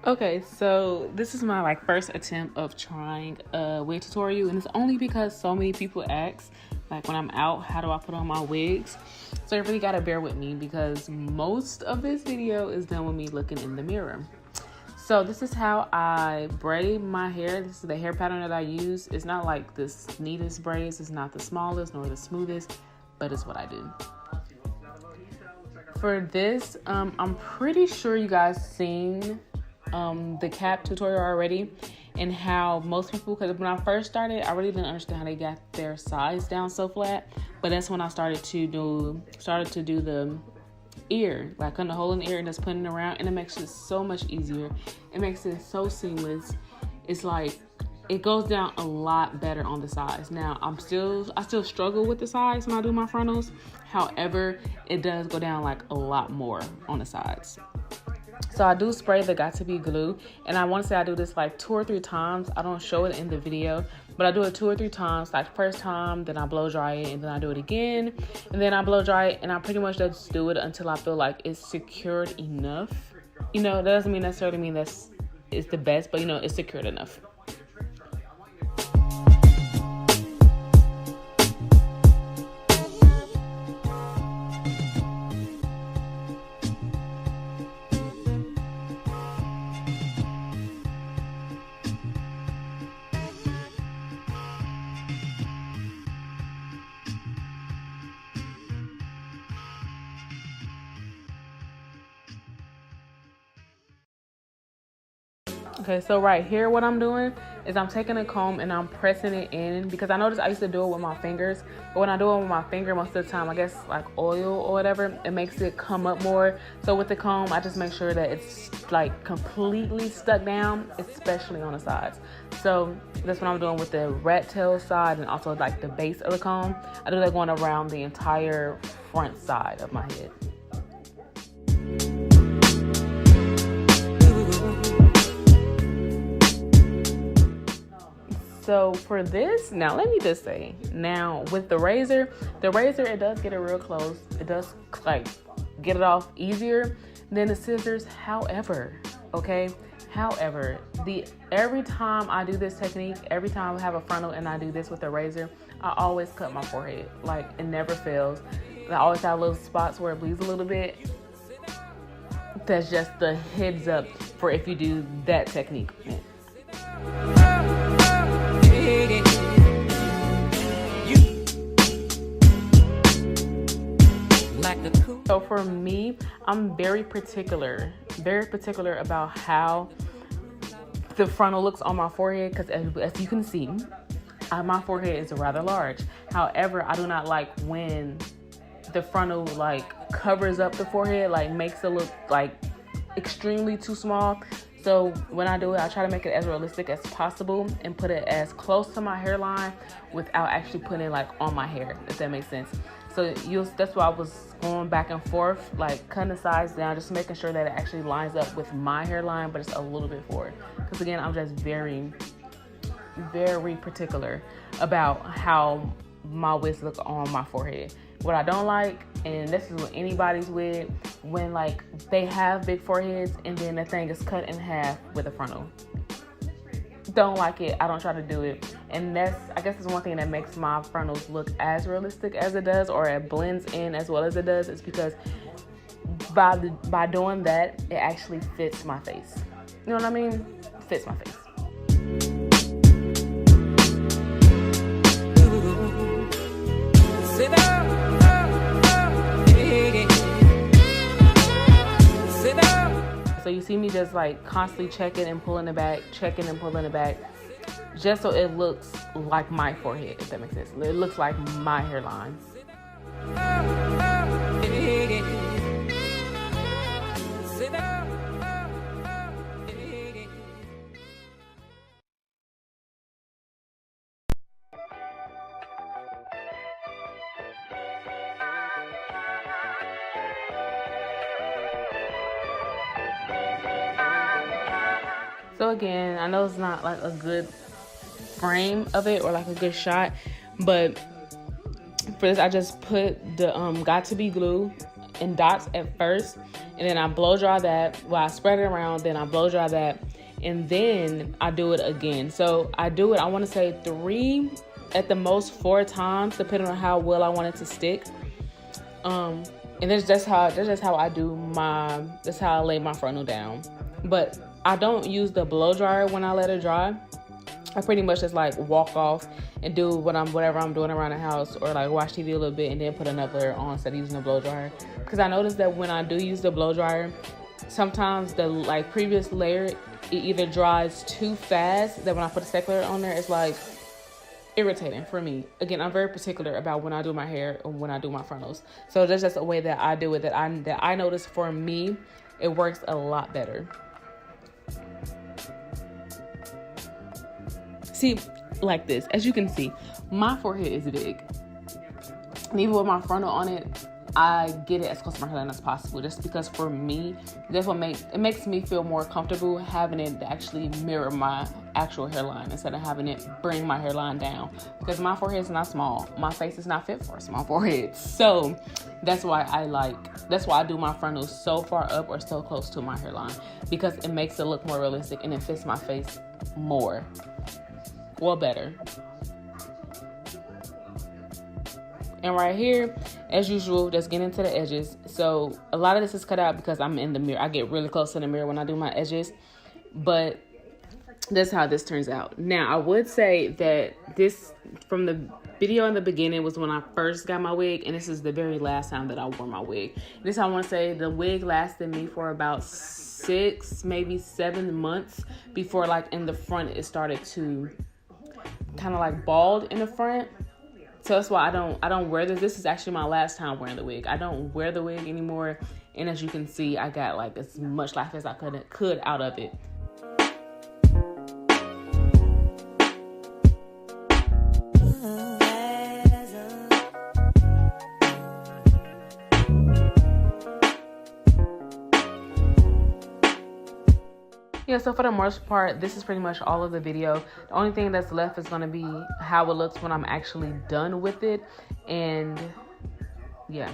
Okay, so this is my first attempt of trying a wig tutorial, and it's only because so many people ask, like when I'm out, how do I put on my wigs? So you really gotta bear with me because most of this video is done with me looking in the mirror. So this is how I braid my hair. This is the hair pattern that I use. It's not like the neatest braids. It's not the smallest nor the smoothest, but it's what I do. For this, I'm pretty sure you guys seen the cap tutorial already, and how most people, because when I first started, I really didn't understand how they got their sides down so flat. But that's when I started to do the ear, like cutting a hole in the ear and just putting it around, and it makes it so much easier. It makes it so seamless. It's like it goes down a lot better on the sides. Now I still struggle with the sides when I do my frontals. However, it does go down like a lot more on the sides. So I do spray the Got To Be glue, and I want to say I do this like 2 or 3 times. I don't show it in the video, but I do it 2 or 3 times. Like first time, then I blow dry it, and then I do it again, and then I blow dry it, and I pretty much just do it until I feel like it's secured enough. You know, that doesn't necessarily mean it's the best, but you know, it's secured enough. Okay, so right here what I'm doing is I'm taking a comb and I'm pressing it in, because I noticed I used to do it with my fingers, but when I do it with my finger, most of the time, I guess like oil or whatever, it makes it come up more. So with the comb, I just make sure that it's like completely stuck down, especially on the sides. So that's what I'm doing with the rat tail side and also like the base of the comb. I do that going around the entire front side of my head. So for this, now let me just say, now with the razor, it does get it real close. It does like get it off easier than the scissors. However, every time I do this technique, every time I have a frontal and I do this with the razor, I always cut my forehead. Like it never fails. I always have little spots where it bleeds a little bit. That's just the heads up for if you do that technique. So for me, I'm very particular about how the frontal looks on my forehead, because as you can see, my forehead is rather large. However, I do not like when the frontal like covers up the forehead, like makes it look like extremely too small. So when I do it, I try to make it as realistic as possible and put it as close to my hairline without actually putting it like on my hair, if that makes sense. So that's why I was going back and forth, like cutting the sides down, just making sure that it actually lines up with my hairline, but it's a little bit forward. Because again, I'm just very, very particular about how my wigs look on my forehead. What I don't like, and this is with anybody's wig, when like they have big foreheads and then the thing is cut in half with a frontal. Don't like it. I don't try to do it. And I guess it's one thing that makes my frontals look as realistic as it does, or it blends in as well as it does, is because by doing that, it actually fits my face. You know what I mean? Fits my face. Sit down. So you see me just like constantly checking and pulling it back, just so it looks like my forehead, if that makes sense. It looks like my hairline. So again, I know it's not like a good frame of it or like a good shot, but for this I just put the Got To Be glue in dots at first, and then I blow dry that. Well, I spread it around, then I blow dry that, and then I do it again. So I do it, I want to say 3, at the most 4 times, depending on how well I want it to stick. And that's just how I do that's how I lay my frontal down. But I don't use the blow dryer when I let it dry. I pretty much just like walk off and do whatever I'm doing around the house, or like watch TV a little bit and then put another layer on instead of using the blow dryer. Because I noticed that when I do use the blow dryer, sometimes the like previous layer, it either dries too fast that when I put a second layer on there, it's like irritating for me. Again, I'm very particular about when I do my hair and when I do my frontals. So that's just a way that I do it that I notice for me, it works a lot better. See, like this, as you can see, my forehead is big. And even with my frontal on it, I get it as close to my hairline as possible, just because for me, that's what makes me feel more comfortable having it actually mirror my actual hairline instead of having it bring my hairline down. Because my forehead is not small. My face is not fit for a small forehead. So that's why I do my frontals so far up or so close to my hairline, because it makes it look more realistic and it fits my face more. Well, better. And right here, as usual, just get into the edges. So a lot of this is cut out because I'm in the mirror. I get really close to the mirror when I do my edges, but that's how this turns out. Now, I would say that this, from the video in the beginning, was when I first got my wig, and this is the very last time that I wore my wig. This, I want to say, the wig lasted me for about 6, maybe 7 months before, like, in the front, it started to kind of like bald in the front. So that's why I don't wear this. This is actually my last time wearing the wig. I don't wear the wig anymore. And as you can see, I got like as much life as I could out of it. Yeah, so for the most part, this is pretty much all of the video. The only thing that's left is going to be how it looks when I'm actually done with it. And yeah.